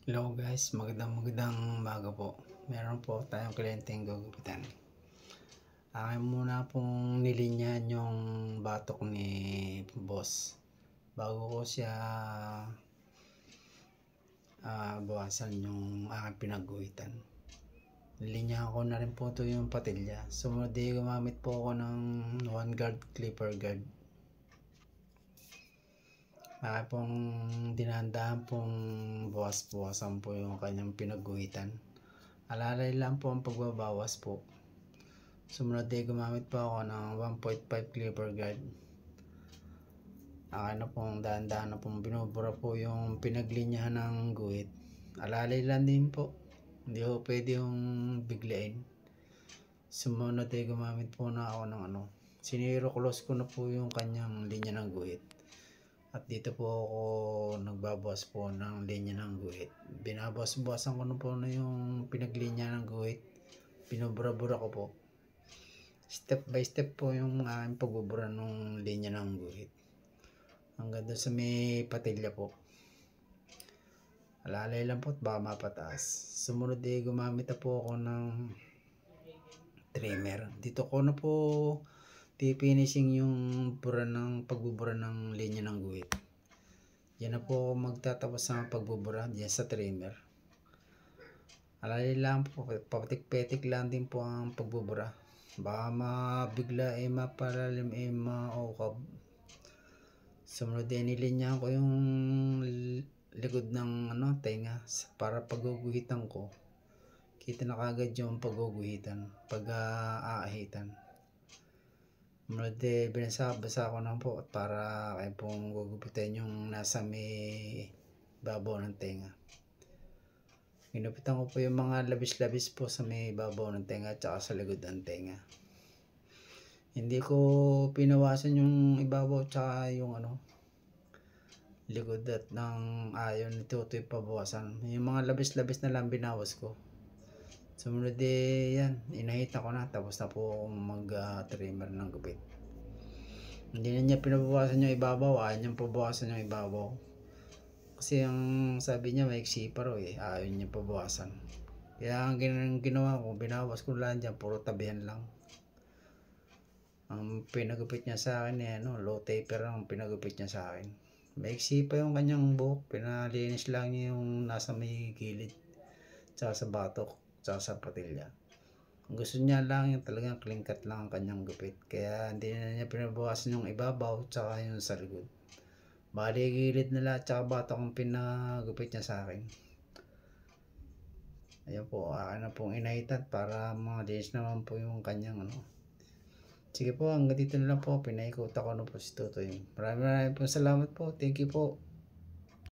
Hello guys, magandang umaga po. Meron po tayong kliyenteng gugupitan. Akin muna pong nilinyan yung batok ni boss bago ko siya bawasan yung aking pinagguhitan. Nilinyahan ko na rin po ito yung patilya. Sumunod gumamit po ako ng one guard clipper guard. Akin pong dinandahan pong bawas-bawasan po yung kanyang pinagguhitan. Alalay lang po ang pagbabawas po. Sumunod gumamit po ako ng 1.5 clipper guard. Akin na pong dahan-dahan na pong binubura po yung pinaglinyahan ng guhit. Alalay lang din po. Hindi po pwede yung biglain. Sumunod gumamit po na ako ng siniro close ko na po yung kanyang linya ng guhit. At dito po ako nagbabawas po ng linya ng guhit. Binabawas-bawasan ko na po na yung pinaglinya ng guhit. Binubura-bura ko po. Step by step po yung aking pagbubura ng linya ng guhit. Hanggang doon sa may patilya po. Alalay lang po at baka mapataas. Sumunod gumamit na po ako ng trimmer. Dito ko na po finishing yung pagbubura ng linya ng guhit. Yan na po magtatapos sa pagbubura diyan sa trimmer. Alalay lang po, papatik-petik lang din po ang pagbubura. Baka mabigla mapalalim maukab. Sumunod nilinyahan ko yung likod ng tenga para pagguguhitan ko. Kita na kagad yung pagguguhitan, pag-aahitan. Sumunod binasa ko na po para kayo pong gugupitan yung nasa may babaw ng tenga. Ginupitan ko po yung mga labis-labis po sa may babaw ng tenga at saka sa likod ng tenga. Hindi ko pinawasan yung ibabaw at saka yung likod at ng ayon nito ito pabawasan. Yung mga labis-labis na lang binawas ko. Sumunod yan, inahita ko na tapos na po akong mag-trimmer ng gupit. Hindi na niya pinabawasan yung ibabaw, ayaw niyang pabawasan yung ibabaw. Kasi ang sabi niya maiksi pa raw ayaw niya pabawasan. Kaya ang ginawa ko, binawas ko lang dyan, puro tabihan lang. Ang pinagupit niya sa akin low taper ang pinagupit niya sa akin. Maiksi pa yung kanyang buhok, pinalinis lang niya yung nasa may gilid, tsaka sa batok, tsaka sa patilya. Gusto niya lang yung talagang clean cut lang ang kanyang gupit. Kaya hindi na niya pinabawasan yung ibabaw tsaka yung sa likod. Bali gilid na lahat tsaka batok ang pinagupit niya sa akin. Ayan po, akin na pong inahitan para malinis naman po yung kanyang Sige po, hanggang dito na lang po. Pinaikot ako na po si Tutoy. Maraming po salamat po. Thank you po.